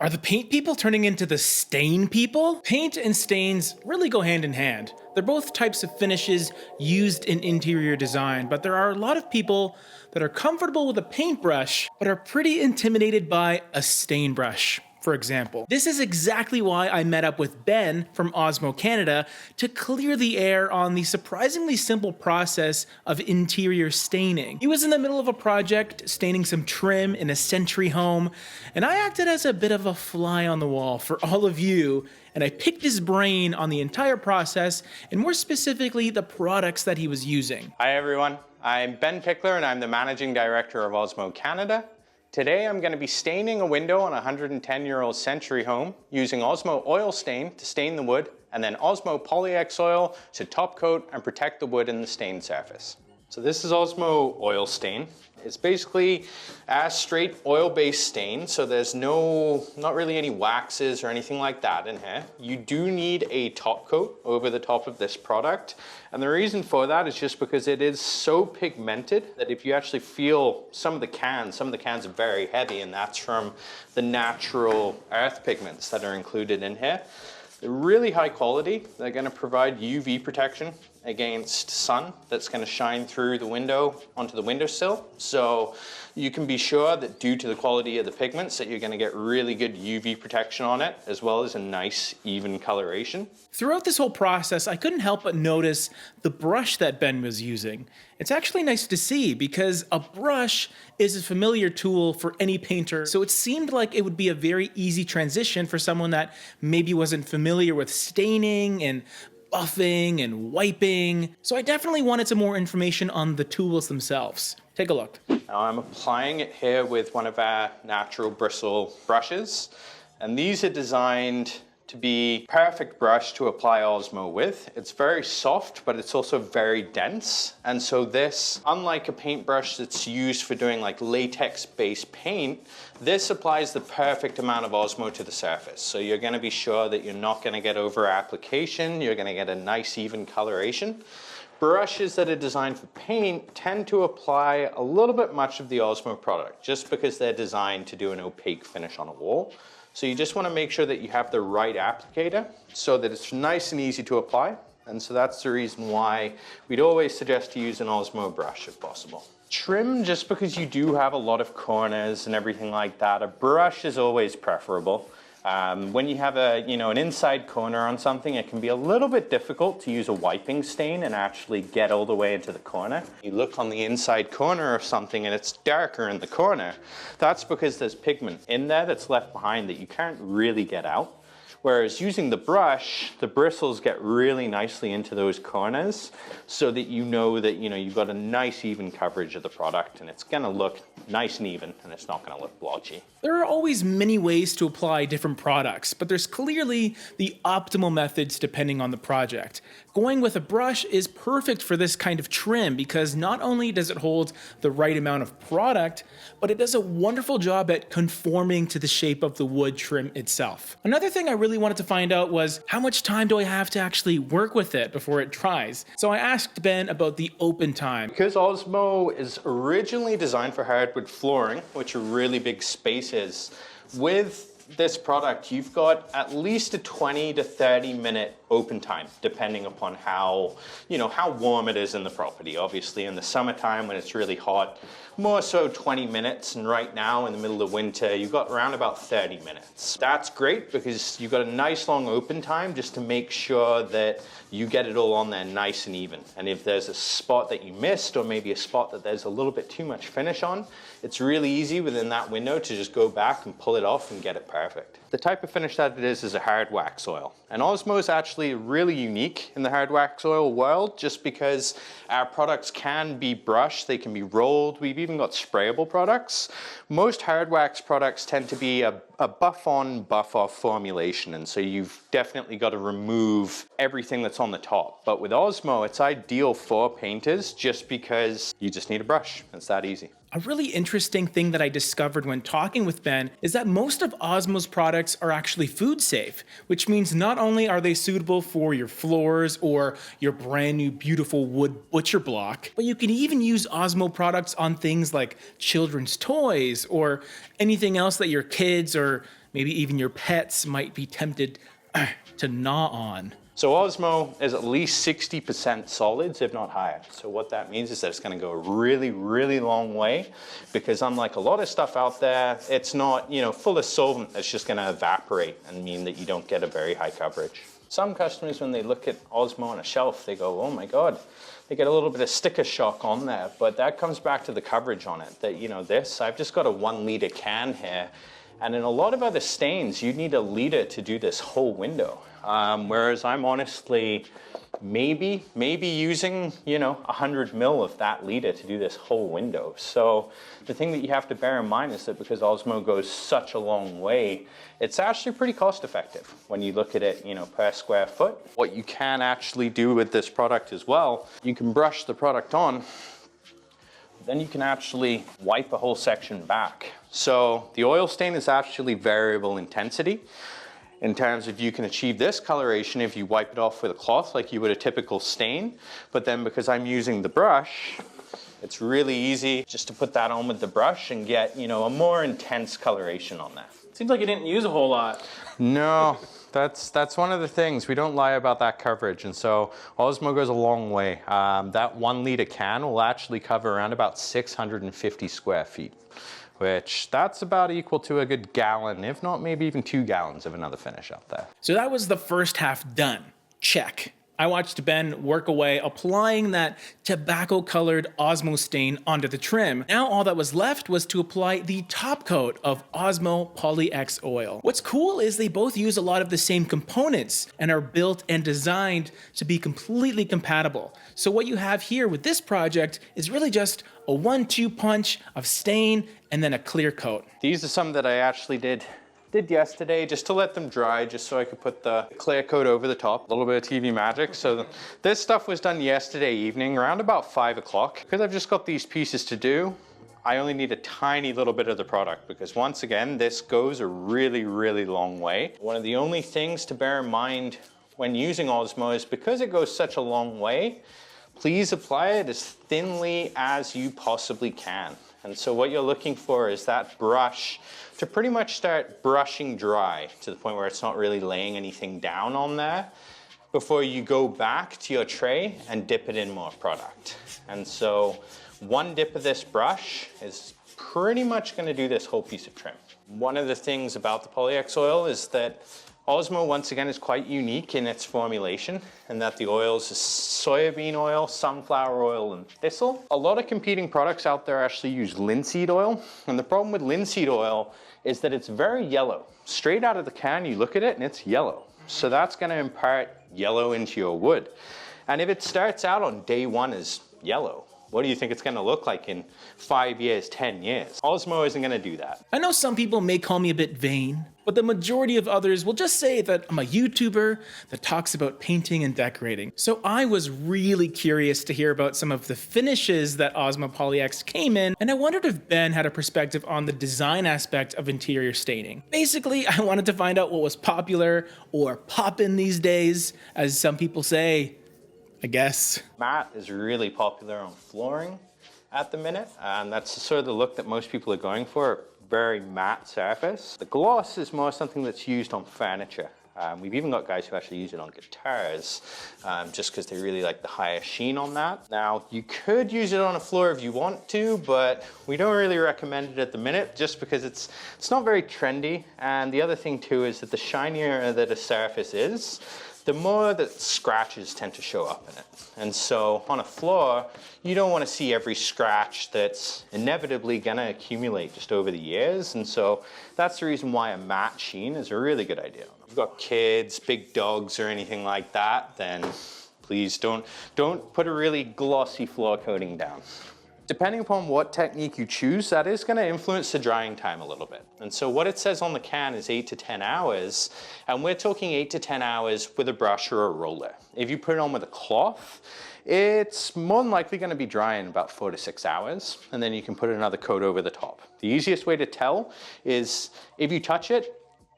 Are the paint people turning into the stain people? Paint and stains really go hand in hand. They're both types of finishes used in interior design, but there are a lot of people that are comfortable with a paintbrush, but are pretty intimidated by a stain brush, for example. This is exactly why I met up with Ben from Osmo Canada to clear the air on the surprisingly simple process of interior staining. He was in the middle of a project staining some trim in a Century home, and I acted as a bit of a fly on the wall for all of you, and I picked his brain on the entire process, and more specifically, the products that he was using. Hi everyone, I'm Ben Pickler and I'm the Managing Director of Osmo Canada. Today I'm going to be staining a window on a 110-year-old Century home using Osmo Oil Stain to stain the wood and then Osmo Polyx oil to top coat and protect the wood and the stained surface. So this is Osmo Oil Stain. It's basically a straight oil-based stain, so there's not really any waxes or anything like that in here. You do need a top coat over the top of this product, and the reason for that is just because it is so pigmented that if you actually feel some of the cans are very heavy, and that's from the natural earth pigments that are included in here. They're really high quality. They're going to provide UV protection against sun that's going to shine through the window onto the windowsill. So you can be sure that due to the quality of the pigments that you're going to get really good UV protection on it, as well as a nice even coloration. Throughout this whole process, I couldn't help but notice the brush that Ben was using. It's actually nice to see because a brush is a familiar tool for any painter, so it seemed like it would be a very easy transition for someone that maybe wasn't familiar with staining and buffing and wiping. So I definitely wanted some more information on the tools themselves. Take a look. Now I'm applying it here with one of our natural bristle brushes, and these are designed to be perfect brush to apply Osmo with. It's very soft, but it's also very dense. And so this, unlike a paintbrush that's used for doing like latex-based paint, this applies the perfect amount of Osmo to the surface. So you're gonna be sure that you're not gonna get over application, you're gonna get a nice even coloration. Brushes that are designed for paint tend to apply a little bit much of the Osmo product, just because they're designed to do an opaque finish on a wall. So you just want to make sure that you have the right applicator so that it's nice and easy to apply. And so that's the reason why we'd always suggest to use an Osmo brush if possible. Trim, just because you do have a lot of corners and everything like that, a brush is always preferable. When you have an inside corner on something, it can be a little bit difficult to use a wiping stain and actually get all the way into the corner. You look on the inside corner of something and it's darker in the corner. That's because there's pigment in there that's left behind that you can't really get out. Whereas using the brush, the bristles get really nicely into those corners so that you know that you've got a nice even coverage of the product and it's gonna look nice and even and it's not gonna look blotchy. There are always many ways to apply different products, but there's clearly the optimal methods depending on the project. Going with a brush is perfect for this kind of trim because not only does it hold the right amount of product, but it does a wonderful job at conforming to the shape of the wood trim itself. Another thing I really wanted to find out was how much time do I have to actually work with it before it dries? So I asked Ben about the open time. Because Osmo is originally designed for hardwood flooring, which are really big spaces, with this product, you've got at least a 20 to 30 minute open time, depending upon how warm it is in the property. Obviously in the summertime when it's really hot, more so 20 minutes. And right now in the middle of winter, you've got around about 30 minutes. That's great because you've got a nice long open time just to make sure that you get it all on there nice and even. And if there's a spot that you missed or maybe a spot that there's a little bit too much finish on, it's really easy within that window to just go back and pull it off and get it perfect. The type of finish that it is a hard wax oil. And Osmo is actually really unique in the hard wax oil world just because our products can be brushed, they can be rolled, we've even got sprayable products. Most hard wax products tend to be a buff-on, buff-off formulation, and so you've definitely got to remove everything that's on the top. But with Osmo, it's ideal for painters just because you just need a brush. It's that easy. A really interesting thing that I discovered when talking with Ben is that most of Osmo's products are actually food safe, which means not only are they suitable for your floors or your brand new beautiful wood butcher block, but you can even use Osmo products on things like children's toys or anything else that your kids or maybe even your pets might be tempted to gnaw on. So Osmo is at least 60% solids, if not higher. So what that means is that it's going to go a really, really long way, because unlike a lot of stuff out there, it's not, full of solvent that's just going to evaporate and mean that you don't get a very high coverage. Some customers, when they look at Osmo on a shelf, they go, oh my God, they get a little bit of sticker shock on there, but that comes back to the coverage on it. That, I've just got a 1 liter can here, and in a lot of other stains, you need a liter to do this whole window. Whereas I'm honestly maybe using, 100 mil of that liter to do this whole window. So the thing that you have to bear in mind is that because Osmo goes such a long way, it's actually pretty cost effective when you look at it, per square foot. What you can actually do with this product as well, you can brush the product on, then you can actually wipe a whole section back. So the oil stain is actually variable intensity. In terms of you can achieve this coloration if you wipe it off with a cloth like you would a typical stain. But then because I'm using the brush, it's really easy just to put that on with the brush and get, a more intense coloration on that. Seems like you didn't use a whole lot. No, that's one of the things. We don't lie about that coverage. And so Osmo goes a long way. That 1 liter can will actually cover around about 650 square feet. Which that's about equal to a good gallon, if not maybe even 2 gallons of another finish out there. So that was the first half done. Check. I watched Ben work away applying that tobacco-colored Osmo stain onto the trim. Now all that was left was to apply the top coat of Osmo Polyx oil. What's cool is they both use a lot of the same components and are built and designed to be completely compatible. So what you have here with this project is really just a 1-2 punch of stain and then a clear coat. These are some that I actually did yesterday just to let them dry, just so I could put the clear coat over the top. A little bit of TV magic. So this stuff was done yesterday evening around about 5 o'clock. Because I've just got these pieces to do, I only need a tiny little bit of the product, because once again, this goes a really, really long way. One of the only things to bear in mind when using Osmo is because it goes such a long way, please apply it as thinly as you possibly can. And so what you're looking for is that brush to pretty much start brushing dry to the point where it's not really laying anything down on there before you go back to your tray and dip it in more product. And so 1 dip of this brush is pretty much going to do this whole piece of trim. One of the things about the Polyx oil is that Osmo, once again, is quite unique in its formulation, and that the oils is soybean oil, sunflower oil, and thistle. A lot of competing products out there actually use linseed oil, and the problem with linseed oil is that it's very yellow. Straight out of the can, you look at it and it's yellow. So that's going to impart yellow into your wood. And if it starts out on day 1 as yellow, what do you think it's going to look like in 5 years, 10 years? Osmo isn't going to do that. I know some people may call me a bit vain, but the majority of others will just say that I'm a YouTuber that talks about painting and decorating. So I was really curious to hear about some of the finishes that Osmo Polyx came in, and I wondered if Ben had a perspective on the design aspect of interior staining. Basically, I wanted to find out what was popular or poppin' these days, as some people say, I guess. Matte is really popular on flooring at the minute, and that's sort of the look that most people are going for, a very matte surface. The gloss is more something that's used on furniture. We've even got guys who actually use it on guitars, just because they really like the higher sheen on that. Now, you could use it on a floor if you want to, but we don't really recommend it at the minute, just because it's not very trendy. And the other thing too is that the shinier that a surface is, the more that scratches tend to show up in it. And so on a floor, you don't want to see every scratch that's inevitably gonna accumulate just over the years. And so that's the reason why a matte sheen is a really good idea. If you've got kids, big dogs, or anything like that, then please don't put a really glossy floor coating down. Depending upon what technique you choose, that is going to influence the drying time a little bit. And so what it says on the can is 8 to 10 hours, and we're talking 8 to 10 hours with a brush or a roller. If you put it on with a cloth, it's more than likely going to be dry in about 4 to 6 hours, and then you can put another coat over the top. The easiest way to tell is if you touch it,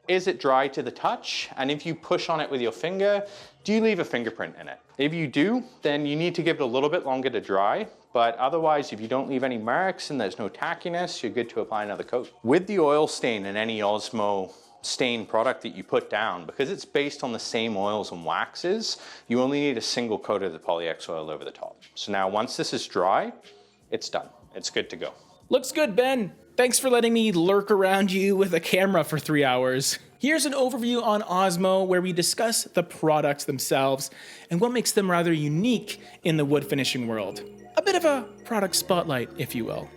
is it dry to the touch? And if you push on it with your finger, do you leave a fingerprint in it? If you do, then you need to give it a little bit longer to dry. But otherwise, if you don't leave any marks and there's no tackiness, you're good to apply another coat. With the oil stain in any Osmo stain product that you put down, because it's based on the same oils and waxes, you only need a single coat of the Polyx oil over the top. So now once this is dry, it's done. It's good to go. Looks good, Ben. Thanks for letting me lurk around you with a camera for 3 hours. Here's an overview on Osmo where we discuss the products themselves and what makes them rather unique in the wood finishing world. A bit of a product spotlight, if you will.